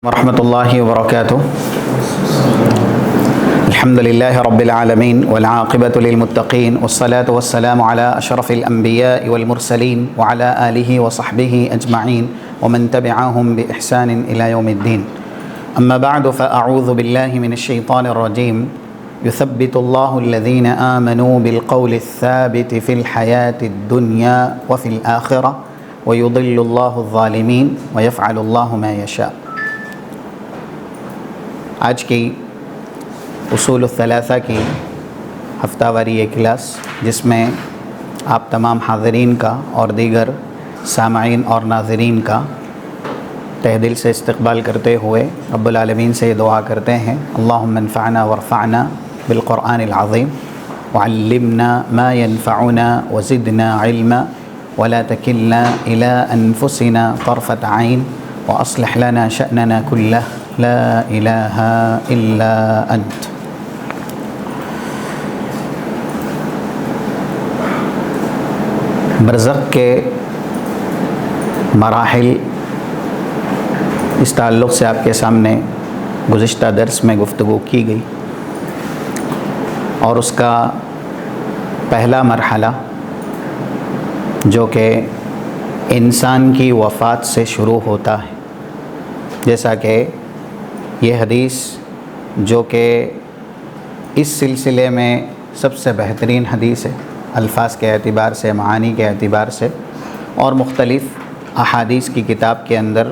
ورحمۃ اللہ وبرکاتہ۔ الحمد للہ رب العالمین والعاقبۃ للمتقین والصلاة والسلام علی اشرف الانبیاء والمرسلین وعلی آلہ وصحبہ اجمعین ومن تبعہم بإحسان الی یوم الدین۔ اما بعد فاعوذ باللہ من الشیطان الرجیم۔ یثبت اللہ الذین آمنوا بالقول الثابت فی الحیاة الدنیا وفی الآخرہ ویضل اللہ الظالمین ویفعل اللہ ما یشاء۔ آج کی اصول الثلاثہ کی ہفتہ واری یہ کلاس، جس میں آپ تمام حاضرین کا اور دیگر سامعین اور ناظرین کا تہ دل سے استقبال کرتے ہوئے رب العالمین سے یہ دعا کرتے ہیں، اللہم انفعنا وارفعنا بالقرآن العظیم وعلمنا ما ينفعنا وزدنا علما ولا تکلنا الى انفسنا طرفة عین واصلح لنا شأننا كله لا الہ الا انت۔ برزخ کے مراحل، اس تعلق سے آپ کے سامنے گزشتہ درس میں گفتگو کی گئی، اور اس کا پہلا مرحلہ جو کہ انسان کی وفات سے شروع ہوتا ہے، جیسا کہ یہ حدیث جو کہ اس سلسلے میں سب سے بہترین حدیث ہے، الفاظ کے اعتبار سے، معانی کے اعتبار سے، اور مختلف احادیث کی کتاب کے اندر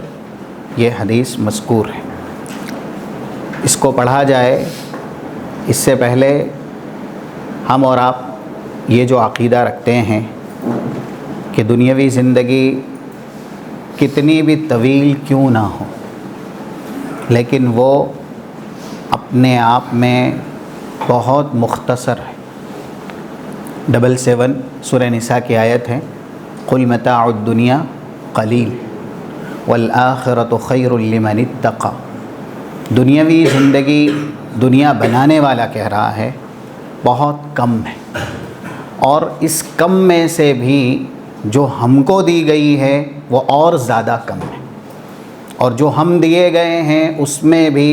یہ حدیث مذکور ہے۔ اس کو پڑھا جائے اس سے پہلے ہم اور آپ یہ جو عقیدہ رکھتے ہیں کہ دنیاوی زندگی کتنی بھی طویل کیوں نہ ہو، لیکن وہ اپنے آپ میں بہت مختصر ہے۔ 77 سورہ نساء کی آیت ہے، قُلْ مَتَاعُ الدُّنْيَا قَلِيلٌ وَالْآخِرَةُ خَيْرٌ لِمَنِ اتَّقَى۔ دنیاوی زندگی دنیا بنانے والا کہہ رہا ہے بہت کم ہے، اور اس کم میں سے بھی جو ہم کو دی گئی ہے وہ اور زیادہ کم ہے، اور جو ہم دیے گئے ہیں اس میں بھی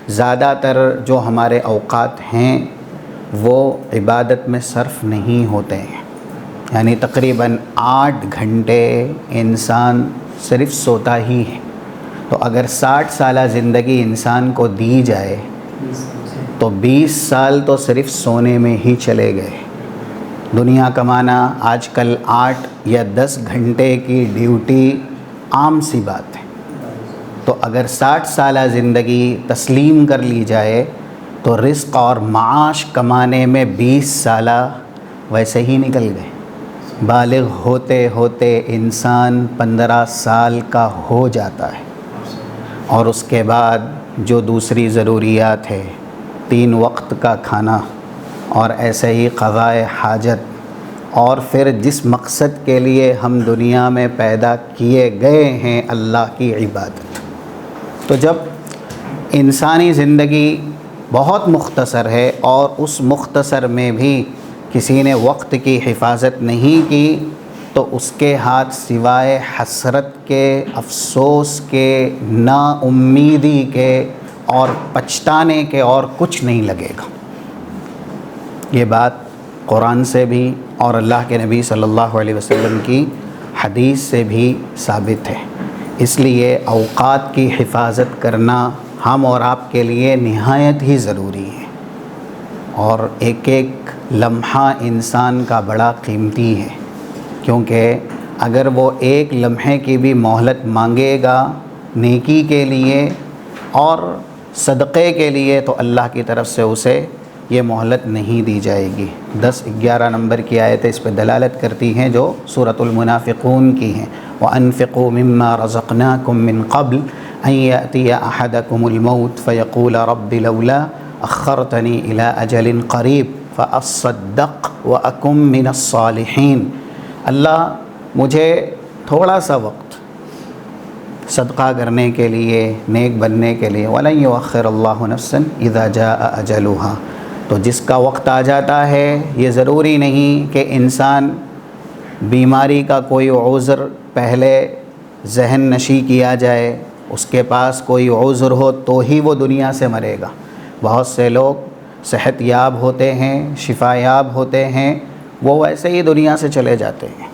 زیادہ تر جو ہمارے اوقات ہیں وہ عبادت میں صرف نہیں ہوتے ہیں، یعنی تقریباً 8 گھنٹے انسان صرف سوتا ہی ہے۔ تو اگر 60 سالہ زندگی انسان کو دی جائے تو 20 سال تو صرف سونے میں ہی چلے گئے۔ دنیا کمانا آج کل 8 یا 10 گھنٹے کی ڈیوٹی عام سی بات ہے۔ تو اگر 60 سالہ زندگی تسلیم کر لی جائے تو رزق اور معاش کمانے میں 20 سالہ ویسے ہی نکل گئے۔ بالغ ہوتے ہوتے انسان 15 سال کا ہو جاتا ہے، اور اس کے بعد جو دوسری ضروریات ہے، 3 وقت کا کھانا، اور ایسے ہی قضائے حاجت، اور پھر جس مقصد کے لیے ہم دنیا میں پیدا کیے گئے ہیں، اللہ کی عبادت۔ تو جب انسانی زندگی بہت مختصر ہے اور اس مختصر میں بھی کسی نے وقت کی حفاظت نہیں کی، تو اس کے ہاتھ سوائے حسرت کے، افسوس کے، نا امیدی کے اور پچھتانے کے اور کچھ نہیں لگے گا۔ یہ بات قرآن سے بھی اور اللہ کے نبی صلی اللہ علیہ وسلم کی حدیث سے بھی ثابت ہے۔ اس لیے اوقات کی حفاظت کرنا ہم اور آپ کے لیے نہایت ہی ضروری ہے، اور ایک ایک لمحہ انسان کا بڑا قیمتی ہے، کیونکہ اگر وہ ایک لمحے کی بھی مہلت مانگے گا نیکی کے لیے اور صدقے کے لیے، تو اللہ کی طرف سے اسے یہ مہلت نہیں دی جائے گی۔ 10-11 نمبر کی آیتیں اس پہ دلالت کرتی ہیں، جو سورۃ المنافقون کی ہیں۔ وَأَنفِقُوا مِمَّا رَزَقْنَاكُم مِّن قَبْلِ أَن يَأْتِيَ أَحَدَكُمُ الْمَوْتُ فَيَقُولَ رَبِّ لَوْلَا أَخَّرْتَنِي إِلَىٰ أَجَلٍ قَرِيبٍ فَأَصَّدَّقْ وَأَكُن مِّنَ الصَّالِحِينَ۔ اللہ مجھے تھوڑا سا وقت صدقہ کرنے کے لیے، نیک بننے کے لیے، وَلَن يُؤَخِّرَ اللَّهُ نَفْسًا إِذَا جَاءَ أَجَلُهَا۔ تو جس کا وقت آ جاتا ہے، یہ ضروری نہیں کہ انسان بیماری کا کوئی عذر پہلے ذہن نشی کیا جائے، اس کے پاس کوئی عذر ہو تو ہی وہ دنیا سے مرے گا۔ بہت سے لوگ صحت یاب ہوتے ہیں، شفا یاب ہوتے ہیں، وہ ویسے ہی دنیا سے چلے جاتے ہیں،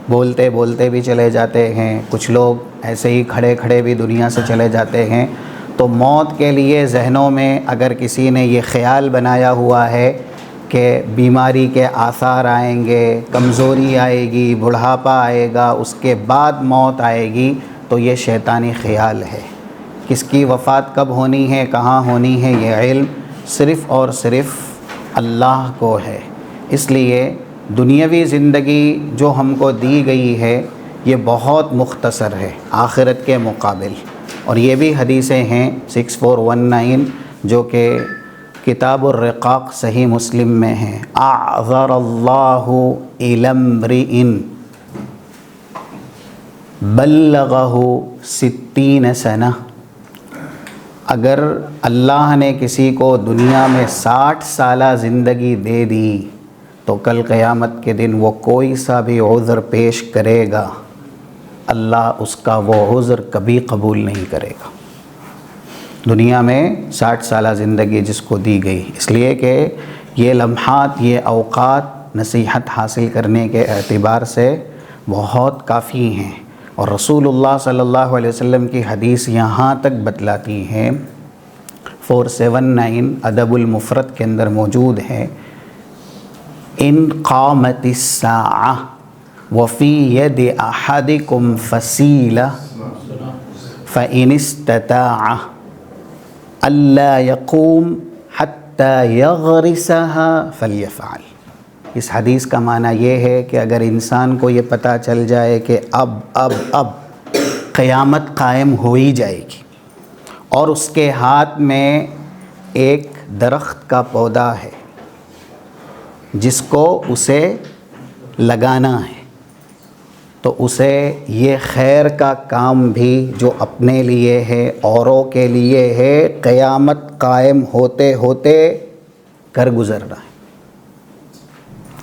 بولتے بولتے بھی چلے جاتے ہیں، کچھ لوگ ایسے ہی کھڑے کھڑے بھی دنیا سے چلے جاتے ہیں۔ تو موت کے لیے ذہنوں میں اگر کسی نے یہ خیال بنایا ہوا ہے کہ بیماری کے آثار آئیں گے، کمزوری آئے گی، بڑھاپا آئے گا، اس کے بعد موت آئے گی، تو یہ شیطانی خیال ہے۔ کس کی وفات کب ہونی ہے، کہاں ہونی ہے، یہ علم صرف اور صرف اللہ کو ہے۔ اس لیے دنیاوی زندگی جو ہم کو دی گئی ہے یہ بہت مختصر ہے آخرت کے مقابل، اور یہ بھی حدیثیں ہیں 6419 جو کہ کتاب الرقاق صحیح مسلم میں ہیں۔ اعذر اللہ الی امرئ بلغہ 60 سنہ، اگر اللہ نے کسی کو دنیا میں 60 سالہ زندگی دے دی تو کل قیامت کے دن وہ کوئی سا بھی عذر پیش کرے گا، اللہ اس کا وہ عذر کبھی قبول نہیں کرے گا۔ دنیا میں 60 سالہ زندگی جس کو دی گئی، اس لیے کہ یہ لمحات، یہ اوقات نصیحت حاصل کرنے کے اعتبار سے بہت کافی ہیں، اور رسول اللہ صلی اللہ علیہ وسلم کی حدیث یہاں تک بتلاتی ہے، 479 ادب المفرد کے اندر موجود ہے، ان قامت الساعہ وفی ید احدکم فسیلہ فإن استطاع الا یقوم حتی یغرسها فلیفعل۔ اس حدیث کا معنی یہ ہے کہ اگر انسان کو یہ پتہ چل جائے کہ اب قیامت قائم ہو ہی جائے گی، اور اس کے ہاتھ میں ایک درخت کا پودا ہے جس کو اسے لگانا ہے، تو اسے یہ خیر کا کام بھی جو اپنے لیے ہے، اوروں کے لیے ہے، قیامت قائم ہوتے ہوتے کر گزرنا ہے۔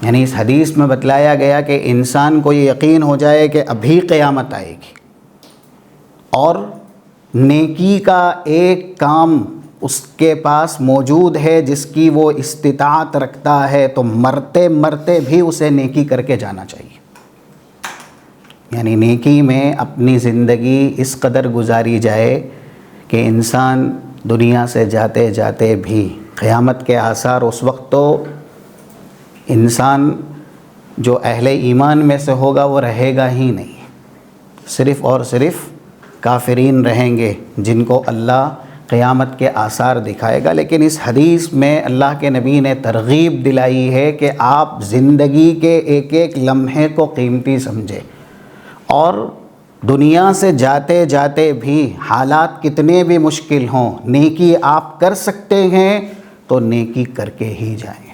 یعنی اس حدیث میں بتلایا گیا کہ انسان کو یہ یقین ہو جائے کہ ابھی قیامت آئے گی، اور نیکی کا ایک کام اس کے پاس موجود ہے جس کی وہ استطاعت رکھتا ہے، تو مرتے مرتے بھی اسے نیکی کر کے جانا چاہیے۔ یعنی نیکی میں اپنی زندگی اس قدر گزاری جائے کہ انسان دنیا سے جاتے جاتے بھی قیامت کے آثار، اس وقت تو انسان جو اہل ایمان میں سے ہوگا وہ رہے گا ہی نہیں، صرف اور صرف کافرین رہیں گے جن کو اللہ قیامت کے آثار دکھائے گا۔ لیکن اس حدیث میں اللہ کے نبی نے ترغیب دلائی ہے کہ آپ زندگی کے ایک ایک لمحے کو قیمتی سمجھیں، اور دنیا سے جاتے جاتے بھی حالات کتنے بھی مشکل ہوں، نیکی آپ کر سکتے ہیں تو نیکی کر کے ہی جائیں۔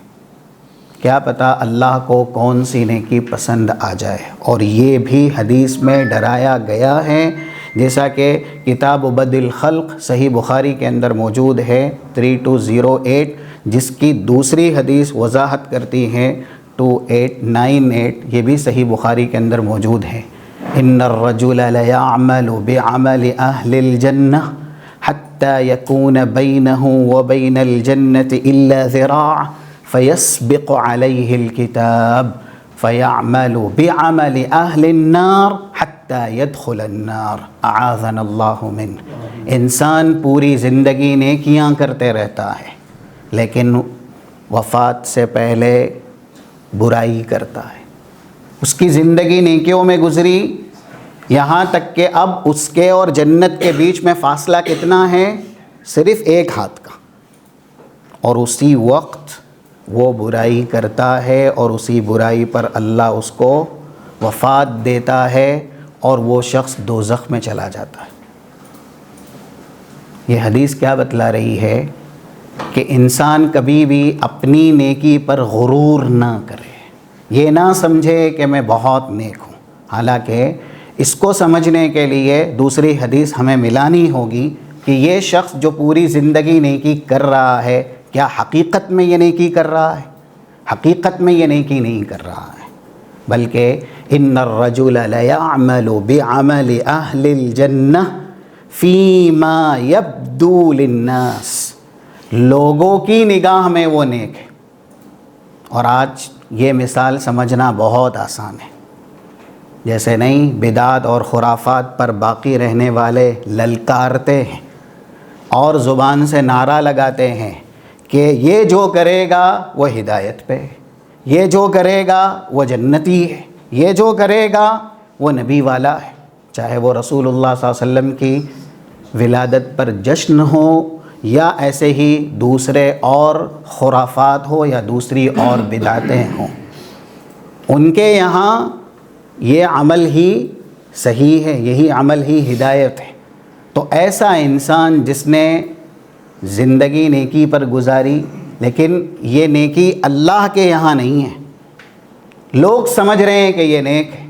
کیا پتہ اللہ کو کون سی نیکی پسند آ جائے، اور یہ بھی حدیث میں ڈرایا گیا ہے، جیسا کہ کتاب بدء الخلق صحیح بخاری کے اندر موجود ہے 3208، جس کی دوسری حدیث وضاحت کرتی ہے 2898، یہ بھی صحیح بخاری کے اندر موجود ہے۔ ان الرجل لیعمل بعمل اہل الجنہ حتی یکون بینہ وبین الجنة الا ذراع فیسبق علیہ الکتاب فیعمل بعمل اہل النار حتی یدخل النار اعاذنا اللہ من۔ انسان پوری زندگی نیکیاں کرتے رہتا ہے، لیکن وفات سے پہلے برائی کرتا ہے۔ اس کی زندگی نیکیوں میں گزری، یہاں تک کہ اب اس کے اور جنت کے بیچ میں فاصلہ کتنا ہے؟ صرف ایک ہاتھ کا، اور اسی وقت وہ برائی کرتا ہے، اور اسی برائی پر اللہ اس کو وفات دیتا ہے، اور وہ شخص دوزخ میں چلا جاتا ہے۔ یہ حدیث کیا بتلا رہی ہے کہ انسان کبھی بھی اپنی نیکی پر غرور نہ کرے، یہ نہ سمجھے کہ میں بہت نیک ہوں، حالانکہ اس کو سمجھنے کے لیے دوسری حدیث ہمیں ملانی ہوگی کہ یہ شخص جو پوری زندگی نیکی کر رہا ہے، کیا حقیقت میں یہ نیکی کر رہا ہے؟ حقیقت میں یہ نیکی نہیں کر رہا ہے، بلکہ ان الرجل لیعمل بعمل اہل الجنہ فیما یبدو للناس، لوگوں کی نگاہ میں وہ نیک ہے۔ اور آج یہ مثال سمجھنا بہت آسان ہے، جیسے نہیں بدعت اور خرافات پر باقی رہنے والے للکارتے ہیں اور زبان سے نعرہ لگاتے ہیں کہ یہ جو کرے گا وہ ہدایت پہ ہے، یہ جو کرے گا وہ جنتی ہے، یہ جو کرے گا وہ نبی والا ہے، چاہے وہ رسول اللہ صلی اللہ علیہ وسلم کی ولادت پر جشن ہو یا ایسے ہی دوسرے اور خرافات ہو یا دوسری اور بدعتیں ہوں، ان کے یہاں یہ عمل ہی صحیح ہے، یہی عمل ہی ہدایت ہے۔ تو ایسا انسان جس نے زندگی نیکی پر گزاری لیکن یہ نیکی اللہ کے یہاں نہیں ہے، لوگ سمجھ رہے ہیں کہ یہ نیک ہے،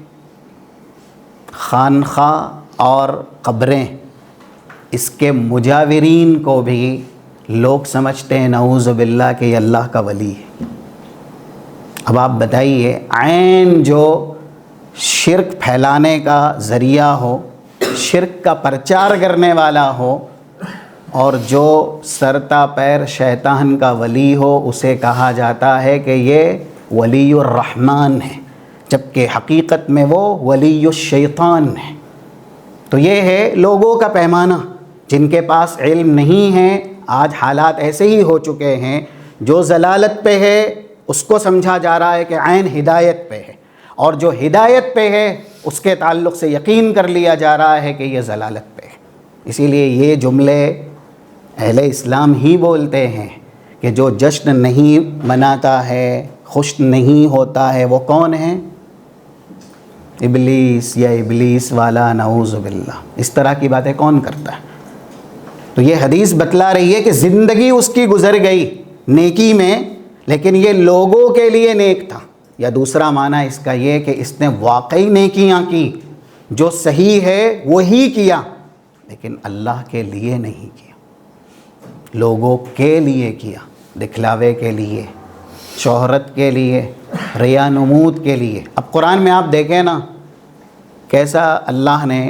خانخواہ اور قبریں اس کے مجاورین کو بھی لوگ سمجھتے ہیں نعوذ باللہ کہ یہ اللہ کا ولی ہے۔ اب آپ بتائیے، عین جو شرک پھیلانے کا ذریعہ ہو، شرک کا پرچار کرنے والا ہو، اور جو سرتا پیر شیطان کا ولی ہو، اسے کہا جاتا ہے کہ یہ ولی الرحمن ہے، جبکہ حقیقت میں وہ ولی الشیطان ہے۔ تو یہ ہے لوگوں کا پیمانہ، جن کے پاس علم نہیں ہے۔ آج حالات ایسے ہی ہو چکے ہیں، جو ضلالت پہ ہے اس کو سمجھا جا رہا ہے کہ عین ہدایت پہ ہے، اور جو ہدایت پہ ہے اس کے تعلق سے یقین کر لیا جا رہا ہے کہ یہ ضلالت پہ ہے۔ اسی لیے یہ جملے اہل اسلام ہی بولتے ہیں کہ جو جشن نہیں مناتا ہے، خوش نہیں ہوتا ہے، وہ کون ہے؟ ابلیس یا ابلیس والا، نعوذ باللہ۔ اس طرح کی باتیں کون کرتا ہے؟ تو یہ حدیث بتلا رہی ہے کہ زندگی اس کی گزر گئی نیکی میں، لیکن یہ لوگوں کے لیے نیک تھا۔ یا دوسرا معنی اس کا یہ کہ اس نے واقعی نیکیاں کی، جو صحیح ہے وہی کیا، لیکن اللہ کے لیے نہیں کیا، لوگوں کے لیے کیا، دکھلاوے کے لیے، شہرت کے لیے، ریا نمود کے لیے۔ اب قرآن میں آپ دیکھیں نا کیسا اللہ نے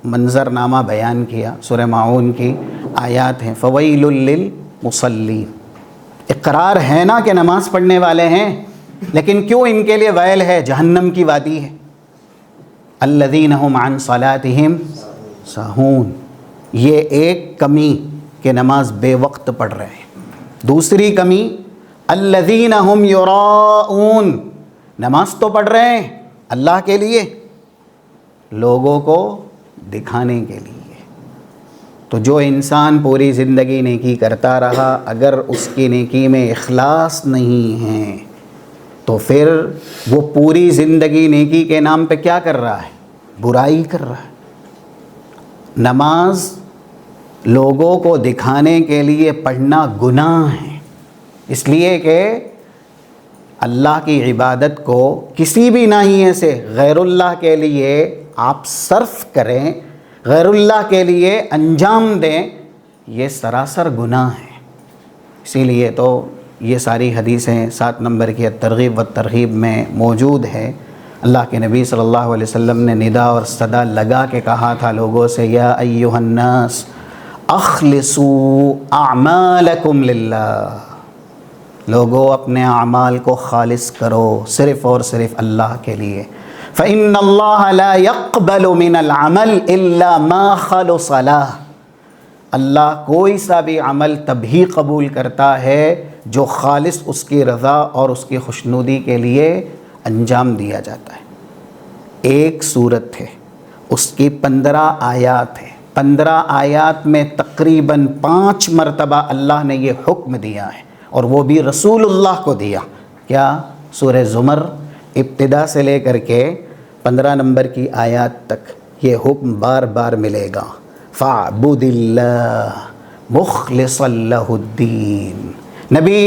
منظرنامہ بیان کیا۔ سورہ ماعون کی آیات ہیں، فویل للمصلین، اقرار ہے نا کہ نماز پڑھنے والے ہیں، لیکن کیوں ان کے لیے ویل ہے؟ جہنم کی وادی ہے۔ الذین هم عن صلاتهم ساہون، یہ ایک کمی کہ نماز بے وقت پڑھ رہے ہیں۔ دوسری کمی الذین هم یراؤون، نماز تو پڑھ رہے ہیں اللہ کے لیے، لوگوں کو دکھانے کے لیے۔ تو جو انسان پوری زندگی نیکی کرتا رہا، اگر اس کی نیکی میں اخلاص نہیں ہے تو پھر وہ پوری زندگی نیکی کے نام پہ کیا کر رہا ہے؟ برائی کر رہا ہے۔ نماز لوگوں کو دکھانے کے لیے پڑھنا گناہ ہے، اس لیے کہ اللہ کی عبادت کو کسی بھی ناحیے سے غیر اللہ کے لیے آپ صرف کریں، غیر اللہ کے لیے انجام دیں، یہ سراسر گناہ ہے۔ اسی لیے تو یہ ساری حدیثیں 7 نمبر کی ترغیب و ترغیب میں موجود ہے۔ اللہ کے نبی صلی اللہ علیہ وسلم نے ندا اور صدا لگا کے کہا تھا لوگوں سے، یا ایھا الناس اخلصوا اعمالکم للہ، لوگوں اپنے اعمال کو خالص کرو صرف اور صرف اللہ کے لیے۔ فإن اللہ لا يقبل من العمل الا ما خلص له، اللہ کوئی سا بھی عمل تبھی قبول کرتا ہے جو خالص اس کی رضا اور اس کی خوشنودی کے لیے انجام دیا جاتا ہے۔ ایک سورت ہے، اس کی 15 آیات ہے، 15 آیات میں تقریباً 5 مرتبہ اللہ نے یہ حکم دیا ہے، اور وہ بھی رسول اللہ کو دیا۔ کیا؟ سورہ زمر ابتدا سے لے کر کے 15 نمبر کی آیات تک یہ حکم بار بار ملے گا، فَاعْبُدِ اللَّهَ مُخْلِصًا لَهُ الدِّينَ، نبی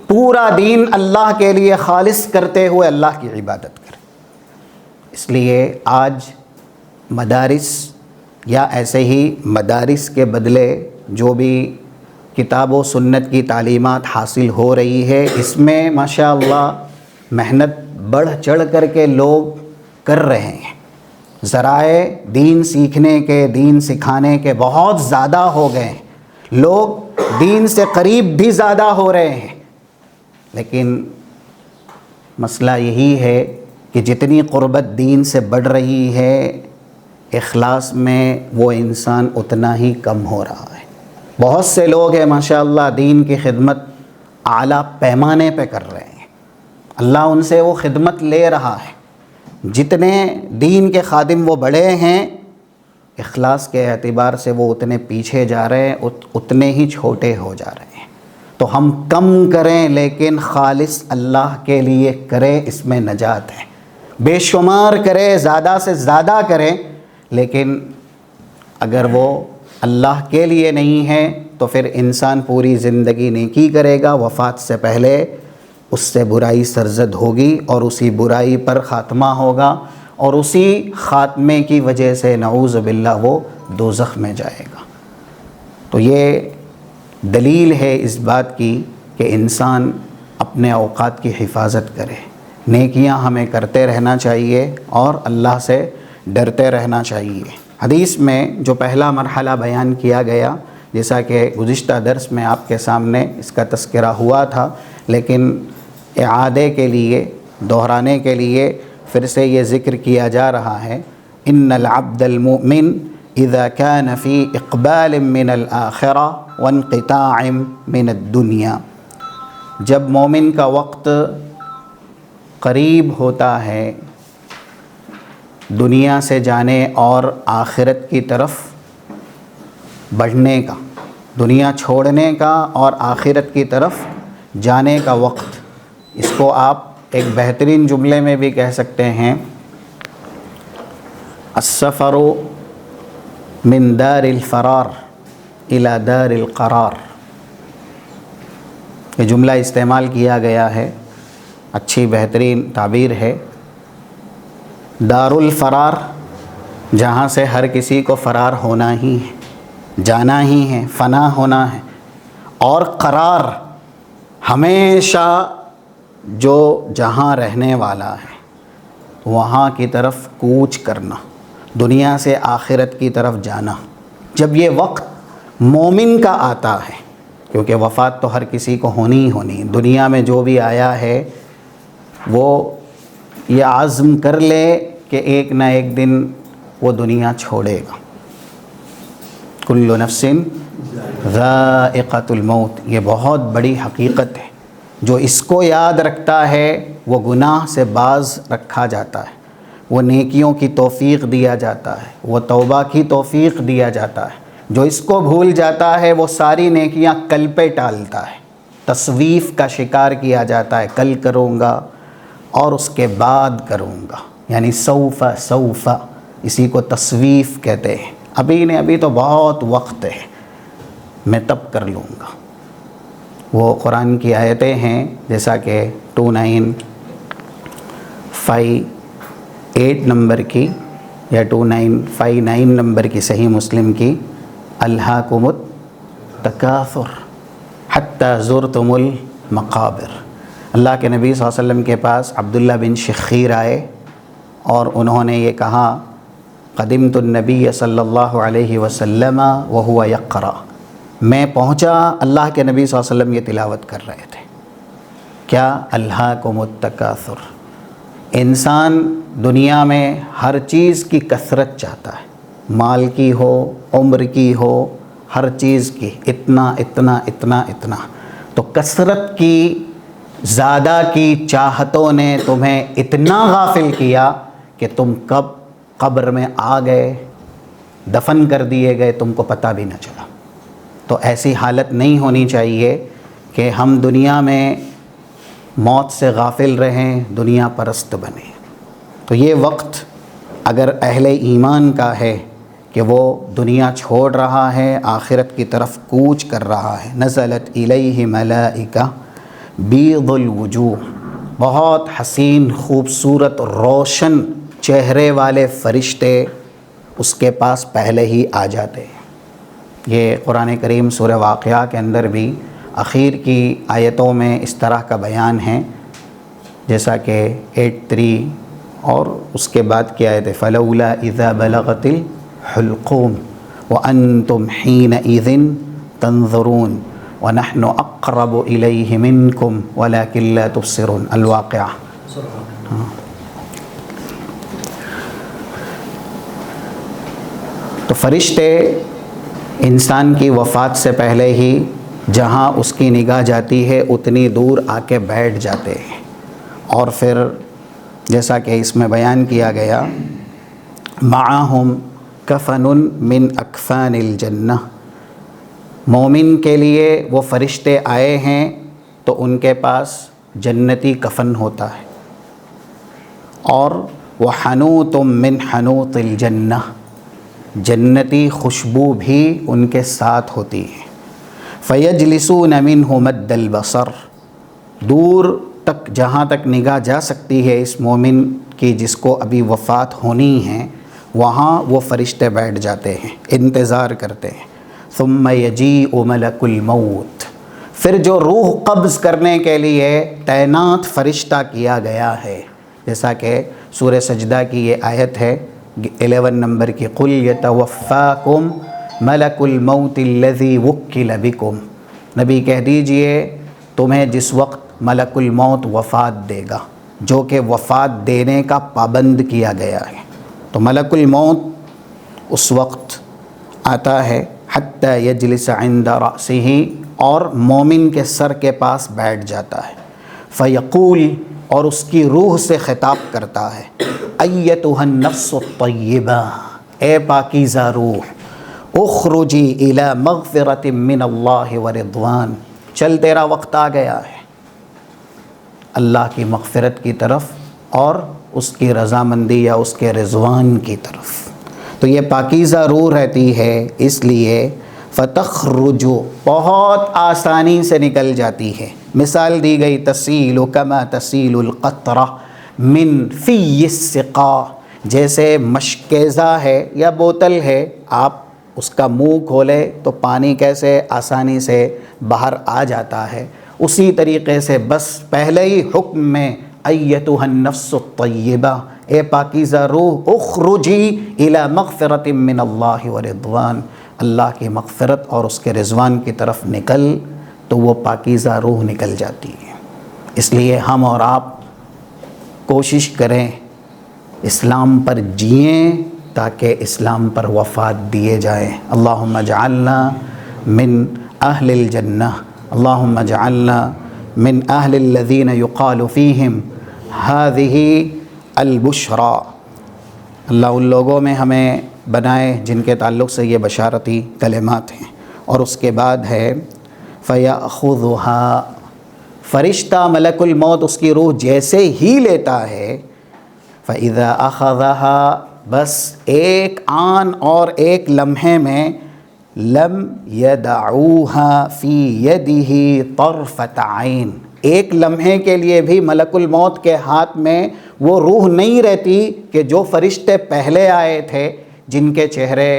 پورا دین اللہ کے لیے خالص کرتے ہوئے اللہ کی عبادت کرے۔ اس لیے آج مدارس یا ایسے ہی مدارس کے بدلے جو بھی کتاب و سنت کی تعلیمات حاصل ہو رہی ہے، اس میں ماشاء اللہ محنت بڑھ چڑھ کر کے لوگ کر رہے ہیں، ذرائع دین سیکھنے کے، دین سکھانے کے بہت زیادہ ہو گئے ہیں، لوگ دین سے قریب بھی زیادہ ہو رہے ہیں، لیکن مسئلہ یہی ہے کہ جتنی قربت دین سے بڑھ رہی ہے، اخلاص میں وہ انسان اتنا ہی کم ہو رہا ہے۔ بہت سے لوگ ہیں ماشاءاللہ دین کی خدمت اعلیٰ پیمانے پہ کر رہے ہیں، اللہ ان سے وہ خدمت لے رہا ہے۔ جتنے دین کے خادم وہ بڑے ہیں، اخلاص کے اعتبار سے وہ اتنے پیچھے جا رہے ہیں، اتنے ہی چھوٹے ہو جا رہے ہیں۔ تو ہم کم کریں لیکن خالص اللہ کے لیے کریں، اس میں نجات ہے۔ بے شمار کریں، زیادہ سے زیادہ کریں، لیکن اگر وہ اللہ کے لیے نہیں ہے تو پھر انسان پوری زندگی نیکی کرے گا، وفات سے پہلے اس سے برائی سرزد ہوگی اور اسی برائی پر خاتمہ ہوگا، اور اسی خاتمے کی وجہ سے نعوذ باللہ وہ دوزخ میں جائے گا۔ تو یہ دلیل ہے اس بات کی کہ انسان اپنے اوقات کی حفاظت کرے، نیکیاں ہمیں کرتے رہنا چاہیے اور اللہ سے ڈرتے رہنا چاہیے۔ حدیث میں جو پہلا مرحلہ بیان کیا گیا، جیسا کہ گزشتہ درس میں آپ کے سامنے اس کا تذکرہ ہوا تھا، لیکن اعادے کے لیے، دہرانے کے لیے پھر سے یہ ذکر کیا جا رہا ہے، ان العبد المؤمن اذا كان في اقبال من الآخرہ وانقطاع من الدنیا، جب مومن کا وقت قریب ہوتا ہے دنیا سے جانے اور آخرت کی طرف بڑھنے کا، دنیا چھوڑنے کا اور آخرت کی طرف جانے کا وقت، اس کو آپ ایک بہترین جملے میں بھی کہہ سکتے ہیں، السفر من دار الفرار الى دار القرار۔ یہ جملہ استعمال کیا گیا ہے، اچھی بہترین تعبیر ہے۔ دار الفرار، جہاں سے ہر کسی کو فرار ہونا ہی ہے، جانا ہی ہے، فنا ہونا ہے، اور قرار، ہمیشہ جو جہاں رہنے والا ہے وہاں کی طرف کوچ کرنا، دنیا سے آخرت کی طرف جانا۔ جب یہ وقت مومن کا آتا ہے، کیونکہ وفات تو ہر کسی کو ہونی ہی ہونی، دنیا میں جو بھی آیا ہے وہ یہ عزم کر لے کہ ایک نہ ایک دن وہ دنیا چھوڑے گا۔ کل نفس ذائقۃ الموت، یہ بہت بڑی حقیقت ہے۔ جو اس کو یاد رکھتا ہے وہ گناہ سے باز رکھا جاتا ہے، وہ نیکیوں کی توفیق دیا جاتا ہے، وہ توبہ کی توفیق دیا جاتا ہے۔ جو اس کو بھول جاتا ہے وہ ساری نیکیاں کل پہ ٹالتا ہے، تسویف کا شکار کیا جاتا ہے، کل کروں گا اور اس کے بعد کروں گا، یعنی سوف، اسی کو تسویف کہتے ہیں۔ ابھی تو بہت وقت ہے، میں تب کر لوں گا۔ وہ قرآن کی آیتیں ہیں جیسا کہ 2958 نمبر کی یا 2959 نمبر کی صحیح مسلم کی، الہاکم التکاثر حتی زرتم المقابر۔ اللہ کے نبی صلی اللہ علیہ وسلم کے پاس عبداللہ بن شخیر آئے اور انہوں نے یہ کہا، قدمت النبی صلی اللہ علیہ وسلم وہو یقرأ، میں پہنچا، اللہ کے نبی صلی اللہ علیہ وسلم یہ تلاوت کر رہے تھے، کیا؟ الہاکم التکاثر۔ انسان دنیا میں ہر چیز کی کثرت چاہتا ہے، مال کی ہو، عمر کی ہو، ہر چیز کی، اتنا اتنا اتنا اتنا۔ تو کثرت کی، زیادہ کی چاہتوں نے تمہیں اتنا غافل کیا کہ تم کب قبر میں آ گئے، دفن کر دیے گئے، تم کو پتہ بھی نہ چلا۔ تو ایسی حالت نہیں ہونی چاہیے کہ ہم دنیا میں موت سے غافل رہیں، دنیا پرست بنیں۔ تو یہ وقت اگر اہل ایمان کا ہے کہ وہ دنیا چھوڑ رہا ہے، آخرت کی طرف کوچ کر رہا ہے، نزلت الیہ ملائکہ بیض الوجوہ، بہت حسین، خوبصورت، روشن چہرے والے فرشتے اس کے پاس پہلے ہی آ جاتے ہیں۔ یہ قرآن کریم سورہ واقعہ کے اندر بھی اخیر کی آیتوں میں اس طرح کا بیان ہے، جیسا کہ 83 اور اس کے بعد کیا آیت ہے فلولا اذا بلغت الحلقوم وانتم حینئذ تنظرون ونحن اقرب الیہ منکم ولکن لا تبصرون، الواقعہ۔ تو فرشتے انسان کی وفات سے پہلے ہی جہاں اس کی نگاہ جاتی ہے اتنی دور آ کے بیٹھ جاتے ہیں، اور پھر جیسا کہ اس میں بیان کیا گیا معہم کفن من اکفان الجنہ، مومن کے لیے وہ فرشتے آئے ہیں تو ان کے پاس جنتی کفن ہوتا ہے، اور وہ حنوط من حنوط الجنہ، جنتی خوشبو بھی ان کے ساتھ ہوتی ہے۔ فیجلسون منہ مد البصر، دور تک جہاں تک نگاہ جا سکتی ہے اس مومن کی جس کو ابھی وفات ہونی ہے، وہاں وہ فرشتے بیٹھ جاتے ہیں، انتظار کرتے ہیں۔ ثم یجیء ملک الموت، پھر جو روح قبض کرنے کے لیے تعینات فرشتہ کیا گیا ہے، جیسا کہ سورہ سجدہ کی یہ آیت ہے 11 نمبر کی، قل یتوفاکم ملک الموت الذی وکل بکم، نبی کہہ دیجئے تمہیں جس وقت ملک الموت وفات دے گا، جو کہ وفات دینے کا پابند کیا گیا ہے۔ تو ملک الموت اس وقت آتا ہے حتی یجلس عند رأسہ، اور مومن کے سر کے پاس بیٹھ جاتا ہے، فیقول، اور اس کی روح سے خطاب کرتا ہے، ایتھا النفس الطیبہ، اے پاکیزہ روح، اخرجی الی مغفرۃ من اللہ ورضوان، چل تیرا وقت آ گیا ہے اللہ کی مغفرت کی طرف اور اس کی رضامندی یا اس کے رضوان کی طرف۔ تو یہ پاکیزہ روح رہتی ہے، اس لیے فتخرج، بہت آسانی سے نکل جاتی ہے۔ مثال دی گئی تسیل کما تسیل القطرہ من فی السقا، جیسے مشکیزہ ہے یا بوتل ہے، آپ اس کا منہ کھولے تو پانی کیسے آسانی سے باہر آ جاتا ہے، اسی طریقے سے بس پہلے ہی حکم میں ایتھا النفس الطیبہ، اے پاکیزہ روح، اخرجی الی مغفرۃ من اللہ ورضوان، اللہ کی مغفرت اور اس کے رضوان کی طرف نکل، تو وہ پاکیزہ روح نکل جاتی ہے۔ اس لیے ہم اور آپ کوشش کریں اسلام پر جئیں تاکہ اسلام پر وفات دیے جائیں۔ اللہم اجعلنا من اہل الجنہ، اللہم اجعلنا من اہل الذین یقال فیہم ہذہ البشریٰ، اللہ ان لوگوں میں ہمیں بنائے جن کے تعلق سے یہ بشارتی کلمات ہیں۔ اور اس کے بعد ہے فَيَأْخُذُهَا، فرشتہ ملک الموت اس کی روح جیسے ہی لیتا ہے، فَإِذَا أَخَذَهَا، بس ایک آن اور ایک لمحے میں، لم يَدَعُوهَا فِي يَدِهِ طَرْفَةَ عَيْن، ایک لمحے کے لیے بھی ملک الموت کے ہاتھ میں وہ روح نہیں رہتی کہ جو فرشتے پہلے آئے تھے، جن کے چہرے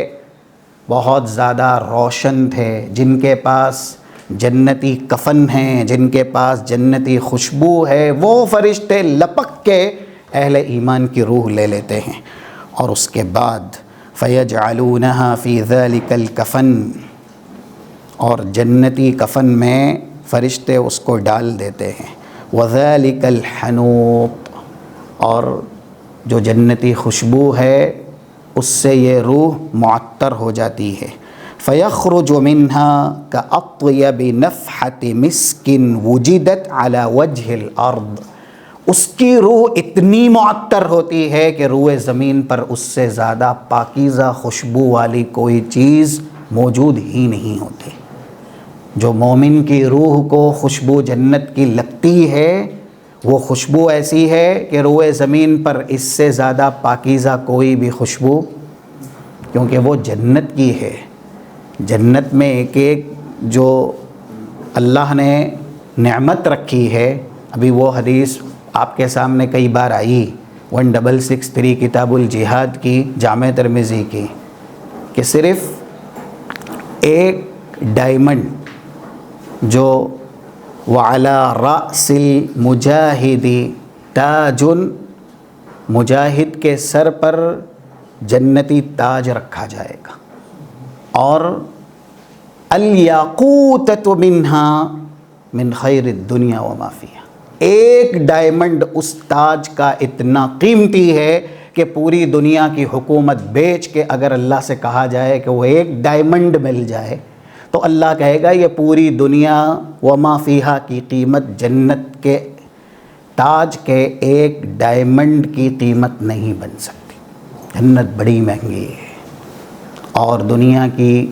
بہت زیادہ روشن تھے، جن کے پاس جنتی کفن ہیں، جن کے پاس جنتی خوشبو ہے، وہ فرشتے لپک کے اہل ایمان کی روح لے لیتے ہیں۔ اور اس کے بعد فَيَجْعَلُونَهَا فِي ذَلِكَ الْكَفَنِ، اور جنتی کفن میں فرشتے اس کو ڈال دیتے ہیں، وَذَلِكَ الْحَنُوط، اور جو جنتی خوشبو ہے اس سے یہ روح معطر ہو جاتی ہے، فَيَخْرُجُ مِنْهَا كَأَطْيَبِ نَفْحَةِ مِسْكٍ وُجِدَتْ عَلَى وَجْهِ الْأَرْضِ، اس کی روح اتنی معطر ہوتی ہے کہ روئے زمین پر اس سے زیادہ پاکیزہ خوشبو والی کوئی چیز موجود ہی نہیں ہوتی۔ جو مومن کی روح کو خوشبو جنت کی لگتی ہے، وہ خوشبو ایسی ہے کہ روئے زمین پر اس سے زیادہ پاکیزہ کوئی بھی خوشبو، کیونکہ وہ جنت کی ہے۔ جنت میں ایک ایک جو اللہ نے نعمت رکھی ہے، ابھی وہ حدیث آپ کے سامنے کئی بار آئی 1663 کتاب الجہاد کی، جامع ترمذی کی، کہ صرف ایک ڈائمنڈ جو وعلی رأس المجاہد تاج مجاہد کے سر پر جنتی تاج رکھا جائے گا، اور الیاقوتۃ منہا من خیر الدنیا وما فیہا، ایک ڈائمنڈ اس تاج کا اتنا قیمتی ہے کہ پوری دنیا کی حکومت بیچ کے اگر اللہ سے کہا جائے کہ وہ ایک ڈائمنڈ مل جائے تو اللہ کہے گا یہ پوری دنیا وما فیہا کی قیمت جنت کے تاج کے ایک ڈائمنڈ کی قیمت نہیں بن سکتی۔ جنت بڑی مہنگی ہے، اور دنیا کی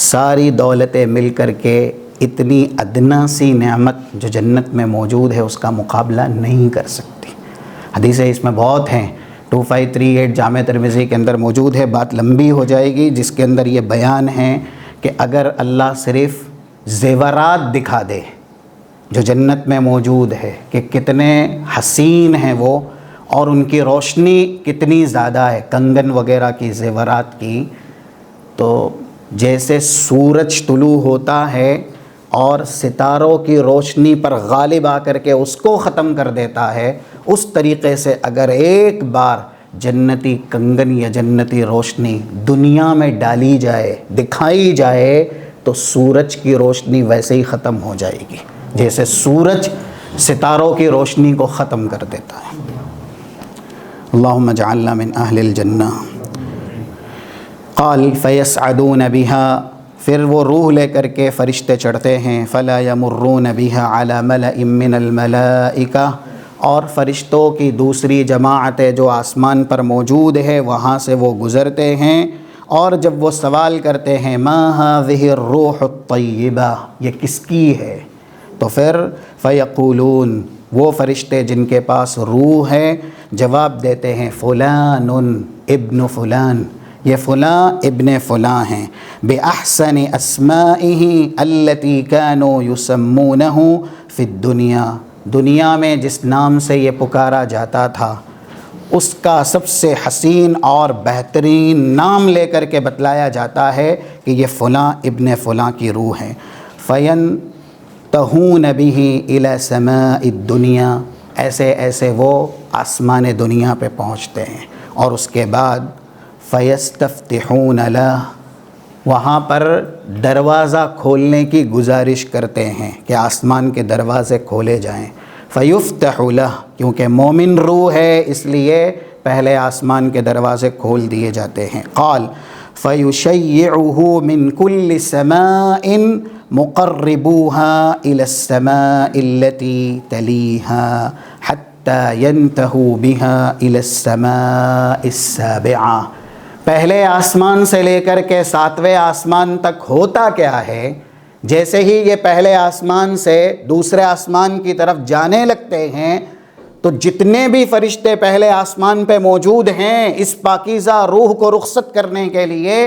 ساری دولتیں مل کر کے اتنی ادنا سی نعمت جو جنت میں موجود ہے اس کا مقابلہ نہیں کر سکتی۔ حدیثیں اس میں بہت ہیں، 2538 جامع ترمذی کے اندر موجود ہے، بات لمبی ہو جائے گی، جس کے اندر یہ بیان ہے کہ اگر اللہ صرف زیورات دکھا دے جو جنت میں موجود ہے کہ کتنے حسین ہیں وہ، اور ان کی روشنی کتنی زیادہ ہے، کنگن وغیرہ کی، زیورات کی، تو جیسے سورج طلوع ہوتا ہے اور ستاروں کی روشنی پر غالب آ کر کے اس کو ختم کر دیتا ہے، اس طریقے سے اگر ایک بار جنتی کنگن یا جنتی روشنی دنیا میں ڈالی جائے، دکھائی جائے، تو سورج کی روشنی ویسے ہی ختم ہو جائے گی جیسے سورج ستاروں کی روشنی کو ختم کر دیتا ہے۔ اللہم اجعلنا من اہل الجنہ۔ قال فیصعدون بها، پھر وہ روح لے کر کے فرشتے چڑھتے ہیں، فلا یمرون بها علی ملأ من الملائکہ، اور فرشتوں کی دوسری جماعتیں جو آسمان پر موجود ہے وہاں سے وہ گزرتے ہیں، اور جب وہ سوال کرتے ہیں ما هذه الروح الطیبہ، یہ کس کی ہے، تو پھر فیقولون، وہ فرشتے جن کے پاس روح ہے جواب دیتے ہیں فلان ابن فلان، یہ فلاں ابن فلاں ہیں، بِأَحْسَنِ أَسْمَائِهِ الَّتِي كَانُوا يُسَمُّونَهُ فِي الدُّنْيَا، دنیا میں جس نام سے یہ پکارا جاتا تھا اس کا سب سے حسین اور بہترین نام لے کر کے بتلایا جاتا ہے کہ یہ فلاں ابن فلاں کی روح ہے۔ فَيَنْتَهُونَ بِهِ إِلَى سَمَاءِ الدُّنْيَا، ایسے ایسے وہ آسمان دنیا پہ پہنچتے ہیں، اور اس کے بعد فَيَسْتَفْتِحُونَ لَهُ، وہاں پر دروازہ کھولنے کی گزارش کرتے ہیں کہ آسمان کے دروازے کھولے جائیں۔ فَيُفْتَحُ لَهُ، کیونکہ مومن روح ہے اس لیے پہلے آسمان کے دروازے کھول دیے جاتے ہیں۔ قال فَيُشَيِّعُهُ مِن كُلِّ سَمَاءٍ مُقَرِّبُوهَا إِلَى السَّمَاءِ الَّتِي تَلِيهَا حَتَّى يَنْتَهُوا بِهَا إِلَى السَّمَاءِ السَّابِعَةِ، پہلے آسمان سے لے کر کے 7ویں آسمان تک ہوتا کیا ہے، جیسے ہی یہ پہلے آسمان سے دوسرے آسمان کی طرف جانے لگتے ہیں تو جتنے بھی فرشتے پہلے آسمان پہ موجود ہیں اس پاکیزہ روح کو رخصت کرنے کے لیے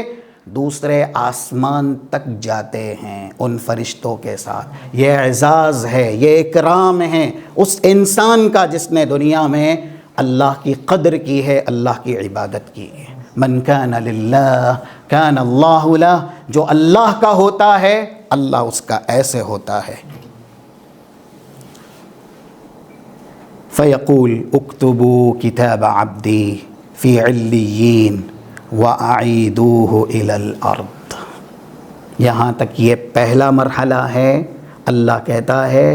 دوسرے آسمان تک جاتے ہیں ان فرشتوں کے ساتھ۔ یہ اعزاز ہے، یہ اکرام ہے اس انسان کا جس نے دنیا میں اللہ کی قدر کی ہے، اللہ کی عبادت کی ہے۔ من کان للہ کان اللہ لہ، جو اللہ کا ہوتا ہے اللہ اس کا ایسے ہوتا ہے۔ فیقول اکتبوا کتاب عبدی فی علیین وَأَعِیدُوهُ إِلَى الْأَرْضِ، یہاں تک یہ پہلا مرحلہ ہے۔ اللہ کہتا ہے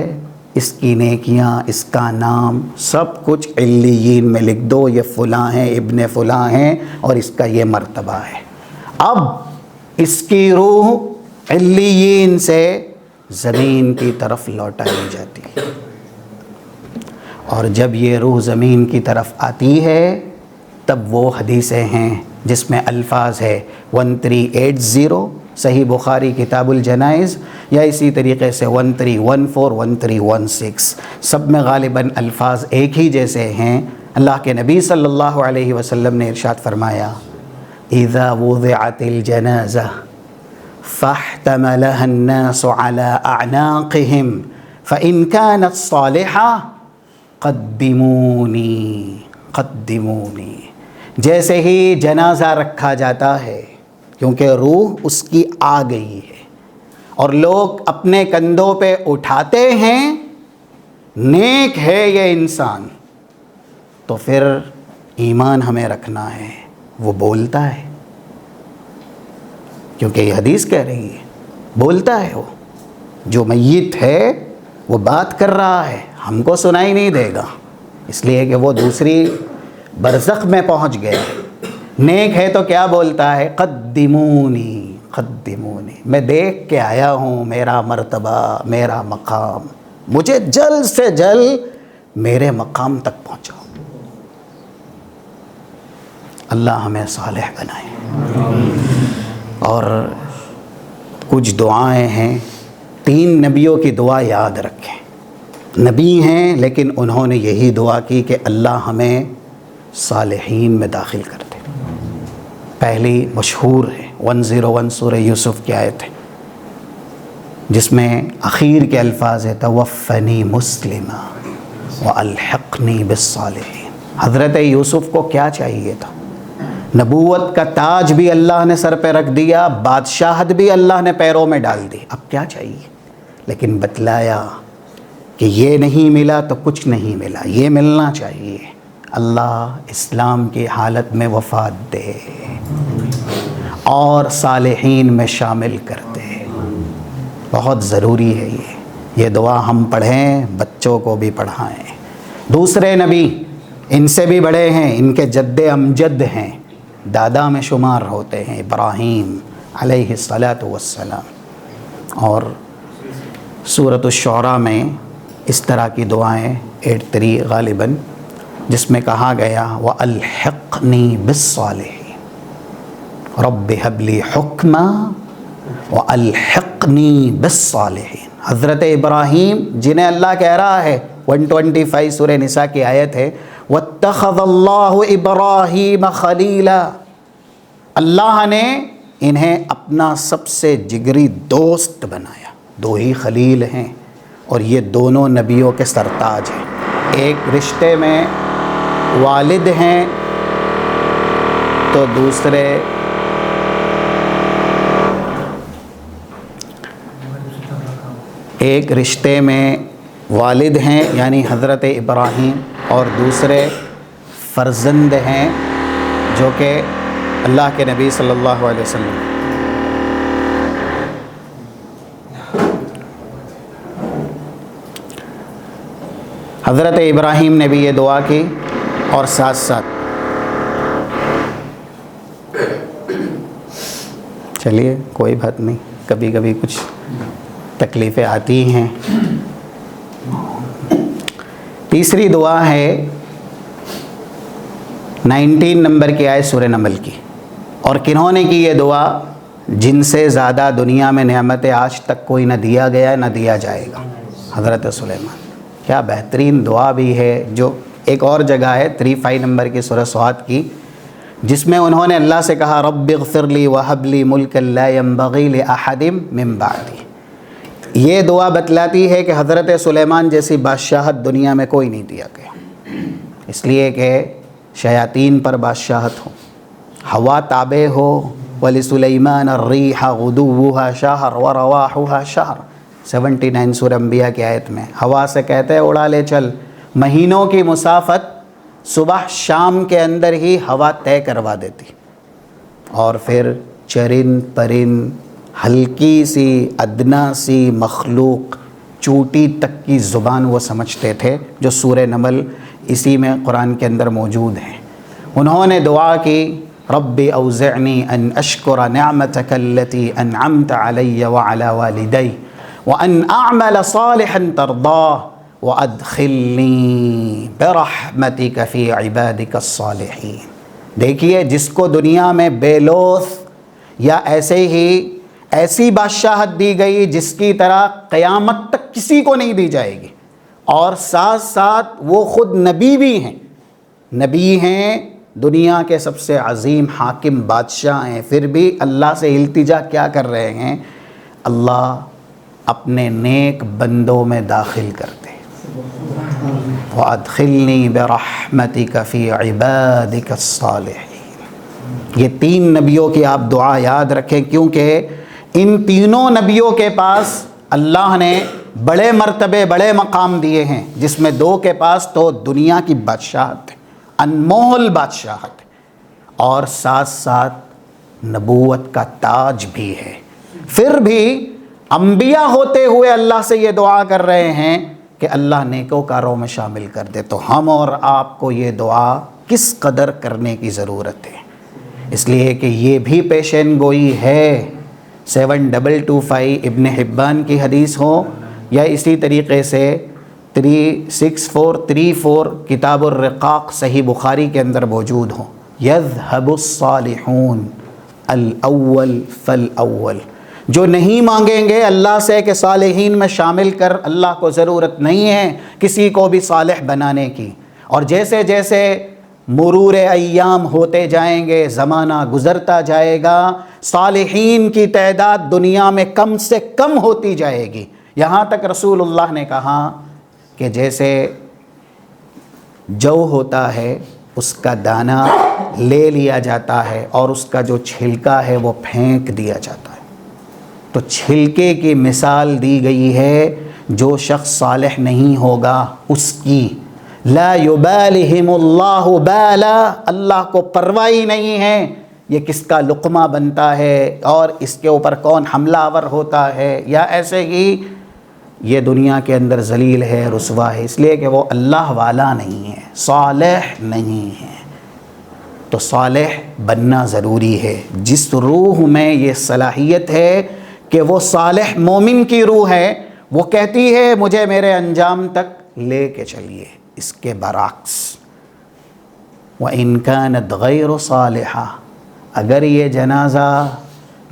اس کی نیکیاں، اس کا نام، سب کچھ علیین میں لکھ دو، یہ فلاں ہیں، ابن فلاں ہیں، اور اس کا یہ مرتبہ ہے۔ اب اس کی روح علیین سے زمین کی طرف لوٹائی جاتی ہے، اور جب یہ روح زمین کی طرف آتی ہے تب وہ حدیثیں ہیں جس میں الفاظ ہے 1380 صحیح بخاری کتاب الجنائز، یا اسی طریقے سے 1314 1316، سب میں غالباً الفاظ ایک ہی جیسے ہیں۔ اللہ کے نبی صلی اللہ علیہ وسلم نے ارشاد فرمایا اذا وضعت الجنازہ فاحتملها الناس على اعناقهم فإن كانت صالحة قدمونی، جیسے ہی جنازہ رکھا جاتا ہے کیونکہ روح اس کی آ گئی ہے اور لوگ اپنے کندھوں پہ اٹھاتے ہیں نیک ہے یہ انسان، تو پھر ایمان ہمیں رکھنا ہے وہ بولتا ہے، کیونکہ یہ حدیث کہہ رہی ہے بولتا ہے، وہ جو میت ہے وہ بات کر رہا ہے، ہم کو سنائی نہیں دے گا، اس لیے کہ وہ دوسری برزخ میں پہنچ گئے۔ نیک ہے تو کیا بولتا ہے؟ قدمونی قدمونی، میں دیکھ کے آیا ہوں میرا مرتبہ، میرا مقام، مجھے جلد سے جلد میرے مقام تک پہنچاؤ۔ اللہ ہمیں صالح بنائے۔ اور کچھ دعائیں ہیں، 3 نبیوں کی دعا یاد رکھیں۔ نبی ہیں لیکن انہوں نے یہی دعا کی کہ اللہ ہمیں صالحین میں داخل کر دے۔ پہلی مشہور ہے 101 سورہ یوسف کی آیت ہے، جس میں اخیر کے الفاظ ہے توفنی مسلما والحقنی بالصالحین۔ حضرت یوسف کو کیا چاہیے تھا؟ نبوت کا تاج بھی اللہ نے سر پہ رکھ دیا، بادشاہت بھی اللہ نے پیروں میں ڈال دی، اب کیا چاہیے؟ لیکن بتلایا کہ یہ نہیں ملا تو کچھ نہیں ملا، یہ ملنا چاہیے۔ اللہ اسلام کی حالت میں وفات دے اور صالحین میں شامل کر دے، بہت ضروری ہے یہ دعا ہم پڑھیں، بچوں کو بھی پڑھائیں۔ دوسرے نبی ان سے بھی بڑے ہیں، ان کے جد امجد ہیں، دادا میں شمار ہوتے ہیں، ابراہیم علیہ السلام۔ اور سورۃ الشعراء میں اس طرح کی دعائیں 83 غالباً، جس میں کہا گیا وَأَلْحِقْنِي بِالصَّالِحِينَ رب هب لی حکما وَأَلْحِقْنِي بِالصَّالِحِينَ۔ حضرت ابراہیم جنہیں اللہ کہہ رہا ہے، 125 سورہ نساء کی آیت ہے وَاتَّخَذَ اللَّهُ إِبْرَاهِيمَ خَلِيلًا، اللہ نے انہیں اپنا سب سے جگری دوست بنایا۔ 2 ہی خلیل ہیں اور یہ دونوں نبیوں کے سرتاج ہیں۔ ایک رشتے میں والد ہیں تو دوسرے ایک رشتے میں والد ہیں یعنی حضرت ابراہیم، اور دوسرے فرزند ہیں جو کہ اللہ کے نبی صلی اللہ علیہ وسلم۔ حضرت ابراہیم نے بھی یہ دعا کی، اور ساتھ ساتھ چلیے کوئی بات نہیں، کبھی کبھی کچھ تکلیفیں آتی ہیں۔ تیسری دعا ہے 19 نمبر کی آیت سورہ نمل کی، اور کنہوں نے کی یہ دعا؟ جن سے زیادہ دنیا میں نعمتیں آج تک کوئی نہ دیا گیا نہ دیا جائے گا، حضرت سلیمان۔ کیا بہترین دعا بھی ہے، جو ایک اور جگہ ہے 35 نمبر کی سورہ صاد کی، جس میں انہوں نے اللہ سے کہا رب اغفر لی وہب لی ملکا لا ينبغی لأحد من بعدی۔ یہ دعا بتلاتی ہے کہ حضرت سلیمان جیسی بادشاہت دنیا میں کوئی نہیں دیا گیا، اس لیے کہ شیاطین پر بادشاہت ہو، ہوا تابع ہو، وَلِسُلَيْمَانَ الرِّيحَ غُدُوُّهَا شَهْرٌ وَرَوَاحُهَا شَهْرٌ 79 سورہ انبیاء کی آیت میں۔ ہوا سے کہتے ہیں اڑا لے چل، مہینوں کی مسافت صبح شام کے اندر ہی ہوا طے کروا دیتی، اور پھر چرند پرند، ہلکی سی ادنا سی مخلوق، چوٹی تک کی زبان وہ سمجھتے تھے، جو سورہ نمل اسی میں قرآن کے اندر موجود ہیں۔ انہوں نے دعا کی رب اوزعنی ان اشکر نعمتک التی انعمت علی وعلی والدی وان اعمل صالحا ترضاہ وادخلنی برحمتک فی عبادک الصالحین۔ دیکھیے، جس کو دنیا میں بے لوث یا ایسی بادشاہت دی گئی جس کی طرح قیامت تک کسی کو نہیں دی جائے گی، اور ساتھ ساتھ وہ خود نبی بھی ہیں، نبی ہیں، دنیا کے سب سے عظیم حاکم بادشاہ ہیں، پھر بھی اللہ سے التجا کیا کر رہے ہیں؟ اللہ اپنے نیک بندوں میں داخل کر دے۔ وَأَدْخِلْنِي بِرَحْمَتِكَ فِي عِبَادِكَ الصَّالِحِينَ۔ یہ 3 نبیوں کی آپ دعا یاد رکھیں، کیونکہ ان تینوں نبیوں کے پاس اللہ نے بڑے مرتبے، بڑے مقام دیے ہیں، جس میں 2 کے پاس تو دنیا کی بادشاہت ہے، انمول بادشاہت ہے، اور ساتھ ساتھ نبوت کا تاج بھی ہے۔ پھر بھی انبیاء ہوتے ہوئے اللہ سے یہ دعا کر رہے ہیں کہ اللہ نیکوکاروں میں شامل کر دے۔ تو ہم اور آپ کو یہ دعا کس قدر کرنے کی ضرورت ہے، اس لیے کہ یہ بھی پیشین گوئی ہے۔ 7225 ابن حبان کی حدیث ہو یا اسی طریقے سے 36434 کتاب الرقاق صحیح بخاری کے اندر موجود ہو، یذہب الصالحون الاول فالاول، جو نہیں مانگیں گے اللہ سے کہ صالحین میں شامل کر، اللہ کو ضرورت نہیں ہے کسی کو بھی صالح بنانے کی، اور جیسے جیسے مرور ایام ہوتے جائیں گے، زمانہ گزرتا جائے گا، صالحین کی تعداد دنیا میں کم سے کم ہوتی جائے گی، یہاں تک رسول اللہ نے کہا کہ جیسے جو ہوتا ہے اس کا دانہ لے لیا جاتا ہے اور اس کا جو چھلکا ہے وہ پھینک دیا جاتا ہے، تو چھلکے کی مثال دی گئی ہے جو شخص صالح نہیں ہوگا اس کی۔ لا یبالہم اللہ بالا، اللہ کو پرواہ نہیں ہے یہ کس کا لقمہ بنتا ہے اور اس کے اوپر کون حملہ آور ہوتا ہے، یا ایسے ہی یہ دنیا کے اندر ذلیل ہے، رسوا ہے، اس لیے کہ وہ اللہ والا نہیں ہے، صالح نہیں ہے۔ تو صالح بننا ضروری ہے۔ جس روح میں یہ صلاحیت ہے کہ وہ صالح مومن کی روح ہے، وہ کہتی ہے مجھے میرے انجام تک لے کے چلیے۔ اس کے برعکس وَإِن كَانَتْ غَيْرُ صَالِحَةٍ، اگر یہ جنازہ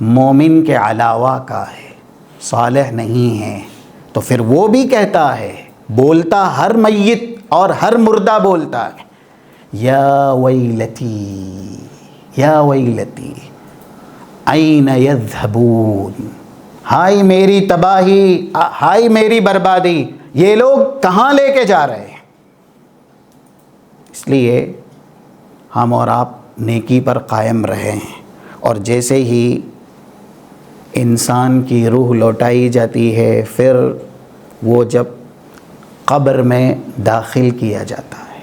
مومن کے علاوہ کا ہے، صالح نہیں ہے، تو پھر وہ بھی کہتا ہے، بولتا ہر میت اور ہر مردہ بولتا ہے، یا ویلتی یا ویلتی این یذہبون، ہائے میری تباہی، ہائے میری بربادی، یہ لوگ کہاں لے کے جا رہے ہیں۔ اس لیے ہم اور آپ نیکی پر قائم رہیں، اور جیسے ہی انسان کی روح لوٹائی جاتی ہے، پھر وہ جب قبر میں داخل کیا جاتا ہے،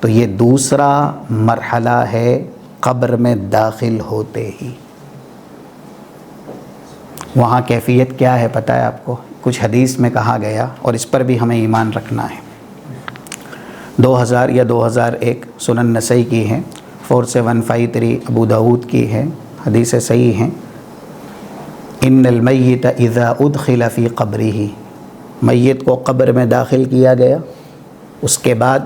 تو یہ دوسرا مرحلہ ہے قبر میں داخل ہوتے ہی۔ وہاں کیفیت کیا ہے پتہ ہے آپ کو؟ کچھ حدیث میں کہا گیا، اور اس پر بھی ہمیں ایمان رکھنا ہے۔ 2000 یا 2001 سنن نسائی کی ہے، 4753 ابو داود کی ہے، حدیث صحیح ہیں۔ ان المیت اذا ادخل فی قبرہ، میت کو قبر میں داخل کیا گیا، اس کے بعد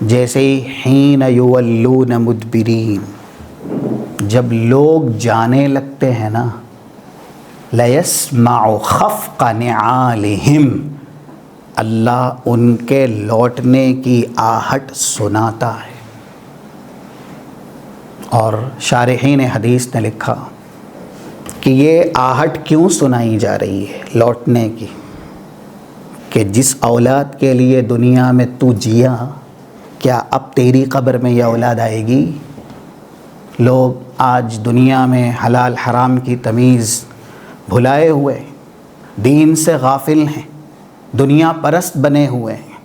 جیسے ہی حین یولون مدبرین، جب لوگ جانے لگتے ہیں نا، لیسمع خفق نعالہم، اللہ ان کے لوٹنے کی آہٹ سناتا ہے۔ اور شارحین حدیث نے لکھا کہ یہ آہٹ کیوں سنائی جا رہی ہے لوٹنے کی، کہ جس اولاد کے لیے دنیا میں تو جیا، کیا اب تیری قبر میں یہ اولاد آئے گی؟ لوگ آج دنیا میں حلال حرام کی تمیز بھلائے ہوئے، دین سے غافل ہیں، دنیا پرست بنے ہوئے ہیں،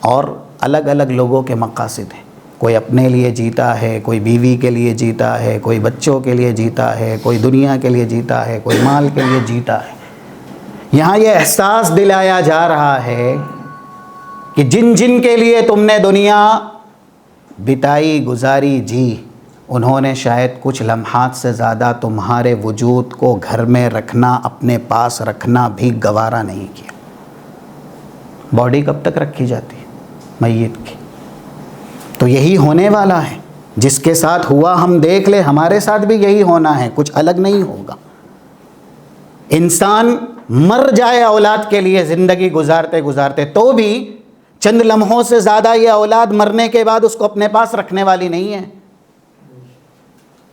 اور الگ الگ لوگوں کے مقاصد ہیں۔ کوئی اپنے لیے جیتا ہے، کوئی بیوی کے لیے جیتا ہے، کوئی بچوں کے لیے جیتا ہے، کوئی دنیا کے لیے جیتا ہے، کوئی مال کے لیے جیتا ہے۔ یہاں یہ احساس دلایا جا رہا ہے کہ جن جن کے لیے تم نے دنیا بتائی، گزاری، جی، انہوں نے شاید کچھ لمحات سے زیادہ تمہارے وجود کو گھر میں رکھنا، اپنے پاس رکھنا بھی گوارا نہیں کیا۔ باڈی کب تک رکھی جاتی ہے میت کی؟ تو یہی ہونے والا ہے، جس کے ساتھ ہوا ہم دیکھ لیں، ہمارے ساتھ بھی یہی ہونا ہے، کچھ الگ نہیں ہوگا۔ انسان مر جائے اولاد کے لیے زندگی گزارتے گزارتے، تو بھی چند لمحوں سے زیادہ یہ اولاد مرنے کے بعد اس کو اپنے پاس رکھنے والی نہیں ہے۔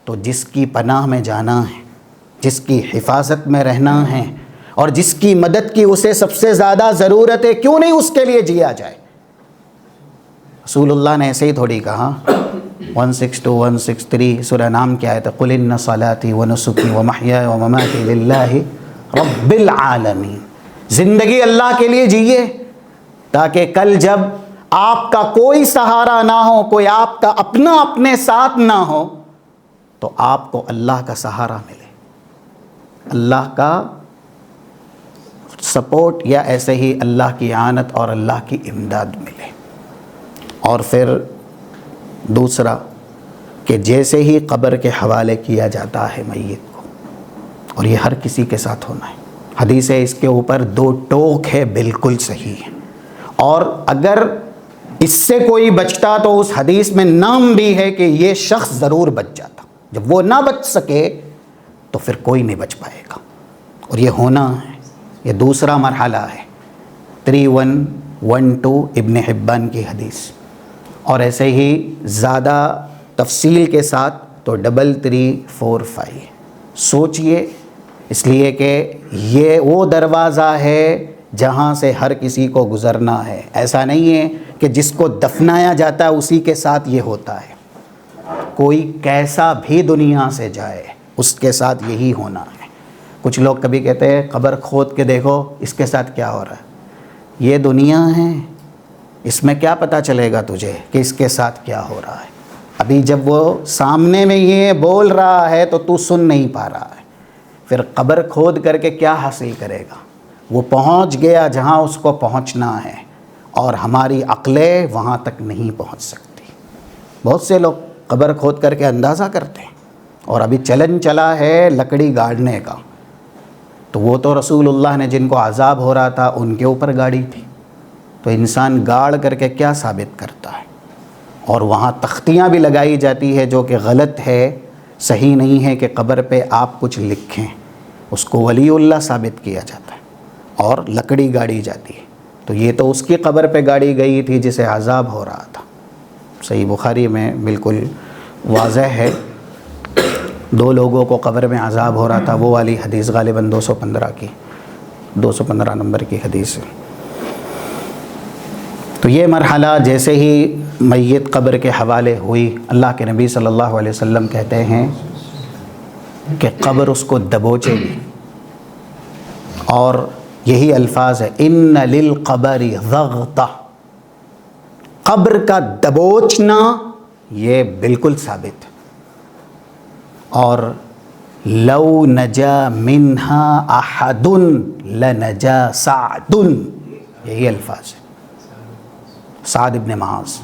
تو جس کی پناہ میں جانا ہے، جس کی حفاظت میں رہنا ہے، اور جس کی مدد کی اسے سب سے زیادہ ضرورت ہے، کیوں نہیں اس کے لیے جیا جائے؟ رسول اللہ نے ایسے ہی تھوڑی کہا۔ 162 163 سورہ نام کی آیت ہے، قُلْ إِنَّ صَلَاتِي وَنُسُكِي وَمَحْيَايَ وَمَمَاتِي لِلَّهِ رَبِّ الْعَالَمِينَ، زندگی اللہ کے لیے جیے، تاکہ کل جب آپ کا کوئی سہارا نہ ہو، کوئی آپ کا اپنا اپنے ساتھ نہ ہو، تو آپ کو اللہ کا سہارا ملے، اللہ کا سپورٹ یا ایسے ہی اللہ کی اعانت اور اللہ کی امداد ملے۔ اور پھر دوسرا کہ جیسے ہی قبر کے حوالے کیا جاتا ہے میت کو، اور یہ ہر کسی کے ساتھ ہونا ہے، حدیث ہے اس کے اوپر 2 ٹوک ہے، بالکل صحیح ہے، اور اگر اس سے کوئی بچتا تو اس حدیث میں نام بھی ہے کہ یہ شخص ضرور بچ جاتا، جب وہ نہ بچ سکے تو پھر کوئی نہیں بچ پائے گا، اور یہ ہونا ہے، یہ دوسرا مرحلہ ہے، 3112 ابن حبان کی حدیث۔ اور ایسے ہی زیادہ تفصیل کے ساتھ تو 3345 سوچئے، اس لیے کہ یہ وہ دروازہ ہے جہاں سے ہر کسی کو گزرنا ہے، ایسا نہیں ہے کہ جس کو دفنایا جاتا ہے اسی کے ساتھ یہ ہوتا ہے، کوئی کیسا بھی دنیا سے جائے اس کے ساتھ یہی ہونا ہے۔ کچھ لوگ کبھی کہتے ہیں قبر کھود کے دیکھو اس کے ساتھ کیا ہو رہا ہے، یہ دنیا ہے، اس میں کیا پتہ چلے گا تجھے کہ اس کے ساتھ کیا ہو رہا ہے، ابھی جب وہ سامنے میں یہ بول رہا ہے تو تو سن نہیں پا رہا ہے، پھر قبر کھود کر کے کیا حاصل کرے گا، وہ پہنچ گیا جہاں اس کو پہنچنا ہے، اور ہماری عقلیں وہاں تک نہیں پہنچ سکتی۔ بہت سے لوگ قبر کھود کر کے اندازہ کرتے ہیں، اور ابھی چلن چلا ہے لکڑی گاڑنے کا، تو وہ تو رسول اللہ نے جن کو عذاب ہو رہا تھا ان کے اوپر گاڑی تھی، تو انسان گاڑ کر کے کیا ثابت کرتا ہے، اور وہاں تختیاں بھی لگائی جاتی ہے جو کہ غلط ہے، صحیح نہیں ہے کہ قبر پہ آپ کچھ لکھیں، اس کو ولی اللہ ثابت کیا جاتا ہے، اور لکڑی گاڑی جاتی ہے، تو یہ تو اس کی قبر پہ گاڑی گئی تھی جسے عذاب ہو رہا تھا۔ صحیح بخاری میں بالکل واضح ہے، 2 لوگوں کو قبر میں عذاب ہو رہا تھا، وہ والی حدیث غالباً 215 نمبر کی حدیث ہے۔ تو یہ مرحلہ جیسے ہی میت قبر کے حوالے ہوئی، اللہ کے نبی صلی اللہ علیہ وسلم کہتے ہیں کہ قبر اس کو دبوچے گی، اور یہی الفاظ ہے ان للقبر ضغطہ، قبر کا دبوچنا یہ بالکل ثابت ہے، اور لو نجا منہا احد لنجا سعد، یہی الفاظ ہے، سعد ابن معاذ۔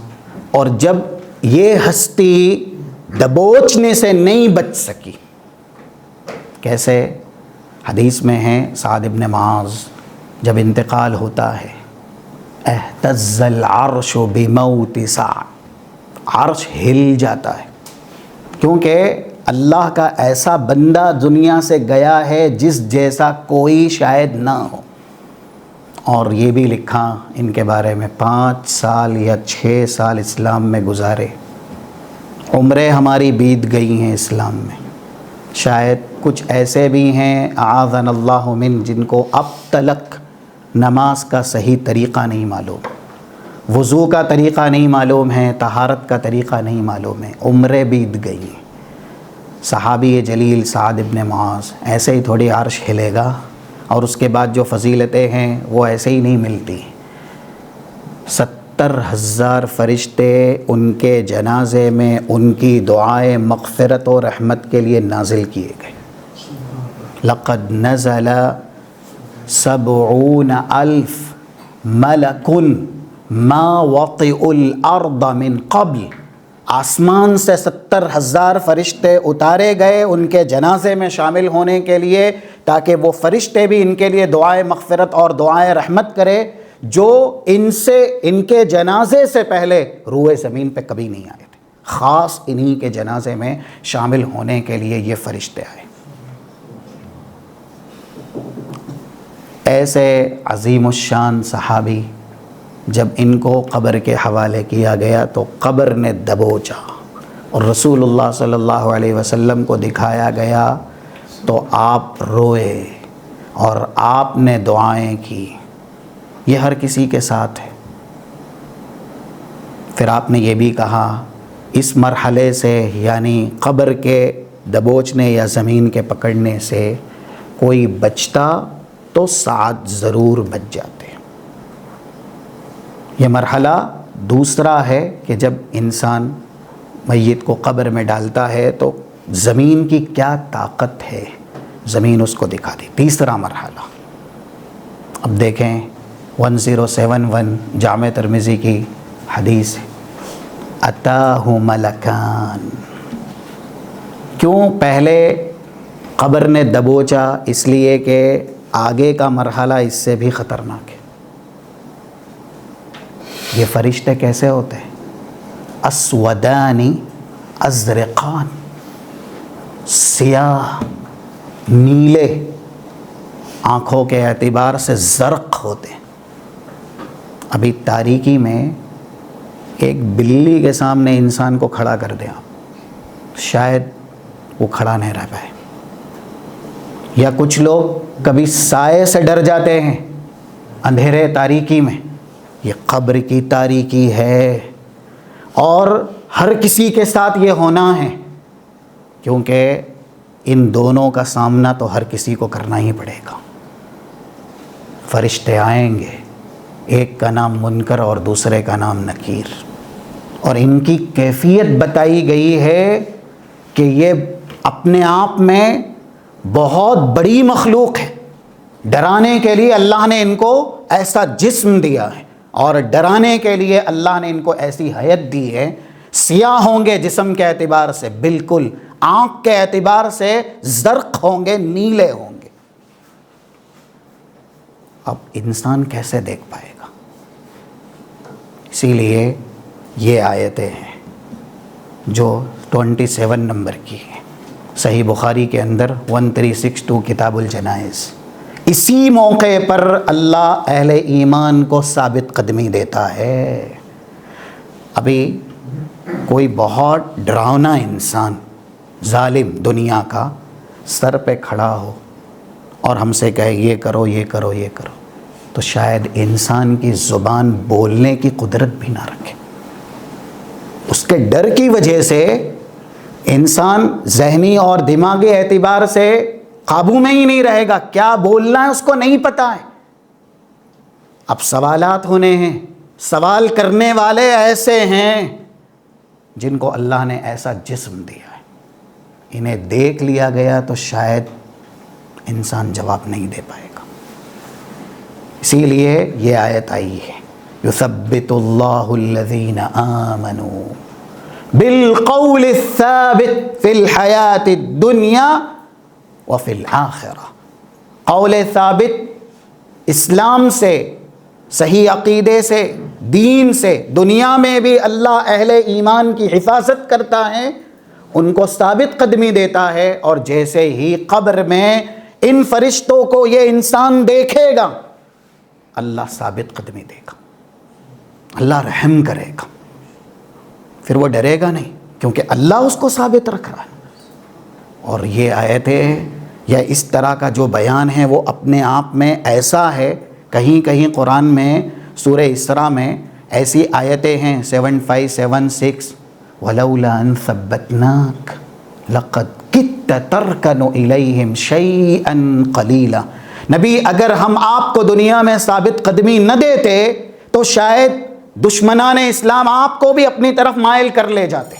اور جب یہ ہستی دبوچنے سے نہیں بچ سکی، کیسے؟ حدیث میں ہے سعد ابن معاذ جب انتقال ہوتا ہے، اہتز العرش بموت سعد، عرش ہل جاتا ہے، کیونکہ اللہ کا ایسا بندہ دنیا سے گیا ہے جس جیسا کوئی شاید نہ ہو۔ اور یہ بھی لکھا ان کے بارے میں 5 سال یا 6 سال اسلام میں گزارے، عمریں ہماری بیت گئی ہیں اسلام میں، شاید کچھ ایسے بھی ہیں اعاذنا اللہ من جن کو اب تلک نماز کا صحیح طریقہ نہیں معلوم، وضو کا طریقہ نہیں معلوم ہے، طہارت کا طریقہ نہیں معلوم ہے، عمریں بیت گئی ہیں۔ صحابی جلیل سعد ابن معاذ، ایسے ہی تھوڑی عرش ہلے گا، اور اس کے بعد جو فضیلتیں ہیں وہ ایسے ہی نہیں ملتی۔ 70,000 فرشتے ان کے جنازے میں ان کی دعائیں مغفرت و رحمت کے لیے نازل کیے گئے۔ لقد نزل 70,000 ملک ما وطئوا الارض من قبل، آسمان سے 70,000 فرشتے اتارے گئے ان کے جنازے میں شامل ہونے کے لیے، تاکہ وہ فرشتے بھی ان کے لیے دعائیں مغفرت اور دعائیں رحمت کرے جو ان کے جنازے سے پہلے روئے زمین پہ کبھی نہیں آئے تھے، خاص انہی کے جنازے میں شامل ہونے کے لیے یہ فرشتے آئے۔ ایسے عظیم الشان صحابی جب ان کو قبر کے حوالے کیا گیا تو قبر نے دبوچا، اور رسول اللہ صلی اللہ علیہ وسلم کو دکھایا گیا تو آپ روئے اور آپ نے دعائیں کی۔ یہ ہر کسی کے ساتھ ہے۔ پھر آپ نے یہ بھی کہا اس مرحلے سے، یعنی قبر کے دبوچنے یا زمین کے پکڑنے سے کوئی بچتا تو سعد ضرور بچ جاتے۔ یہ مرحلہ دوسرا ہے کہ جب انسان میت کو قبر میں ڈالتا ہے تو زمین کی کیا طاقت ہے، زمین اس کو دکھا دی. تیسرا مرحلہ. اب دیکھیں 1071 جامع ترمذی کی حدیث ہے، اتاہ ملکان. کیوں پہلے قبر نے دبوچا؟ اس لیے کہ آگے کا مرحلہ اس سے بھی خطرناک ہے. یہ فرشتے کیسے ہوتے ہیں؟ اسودانی ازرقان، سیاہ نیلے، آنکھوں کے اعتبار سے زرق ہوتے ہیں. ابھی تاریکی میں ایک بلی کے سامنے انسان کو کھڑا کر دیں آپ، شاید وہ کھڑا نہیں رہ پائے. یا کچھ لوگ کبھی سائے سے ڈر جاتے ہیں اندھیرے تاریکی میں. یہ قبر کی تاریکی ہے اور ہر کسی کے ساتھ یہ ہونا ہے، کیونکہ ان دونوں کا سامنا تو ہر کسی کو کرنا ہی پڑے گا. فرشتے آئیں گے، ایک کا نام منکر اور دوسرے کا نام نکیر، اور ان کی کیفیت بتائی گئی ہے کہ یہ اپنے آپ میں بہت بڑی مخلوق ہے. ڈرانے کے لیے اللہ نے ان کو ایسا جسم دیا ہے اور ڈرانے کے لیے اللہ نے ان کو ایسی حیت دی ہے. سیاہ ہوں گے جسم کے اعتبار سے، بالکل آنکھ کے اعتبار سے زرق ہوں گے، نیلے ہوں گے. اب انسان کیسے دیکھ پائے گا؟ اسی لیے یہ آیتیں ہیں جو 27 نمبر کی ہیں، صحیح بخاری کے اندر 1362 کتاب الجنائز. اسی موقع پر اللہ اہل ایمان کو ثابت قدمی دیتا ہے. ابھی کوئی بہت ڈراؤنا انسان، ظالم دنیا کا، سر پہ کھڑا ہو اور ہم سے کہے یہ کرو یہ کرو یہ کرو، تو شاید انسان کی زبان بولنے کی قدرت بھی نہ رکھے. اس کے ڈر کی وجہ سے انسان ذہنی اور دماغی اعتبار سے قابو میں ہی نہیں رہے گا. کیا بولنا ہے اس کو نہیں پتہ ہے. اب سوالات ہونے ہیں، سوال کرنے والے ایسے ہیں جن کو اللہ نے ایسا جسم دیا ہے، انہیں دیکھ لیا گیا تو شاید انسان جواب نہیں دے پائے گا. اسی لیے یہ آیت آئی ہے، یثبت اللہ الذین آمنوا بالقول الثابت فی الحیات الدنیا وفی الآخرہ. قول ثابت اسلام سے، صحیح عقیدے سے، دین سے، دنیا میں بھی اللہ اہل ایمان کی حفاظت کرتا ہے، ان کو ثابت قدمی دیتا ہے. اور جیسے ہی قبر میں ان فرشتوں کو یہ انسان دیکھے گا، اللہ ثابت قدمی دے گا، اللہ رحم کرے گا. پھر وہ ڈرے گا نہیں، کیونکہ اللہ اس کو ثابت رکھ رہا ہے. اور یہ آیتیں یا اس طرح کا جو بیان ہے وہ اپنے آپ میں ایسا ہے. کہیں کہیں قرآن میں سورہ اسراء میں ایسی آیتیں ہیں 7576 وَلَوْلَا أَن ثَبَّتْنَاكَ لَقَدْ كِدتَّ تَرْكَنُ إِلَيْهِمْ شَيْئًا قَلِيلًا. نبی اگر ہم آپ کو دنیا میں ثابت قدمی نہ دیتے تو شاید دشمنان اسلام آپ کو بھی اپنی طرف مائل کر لے جاتے.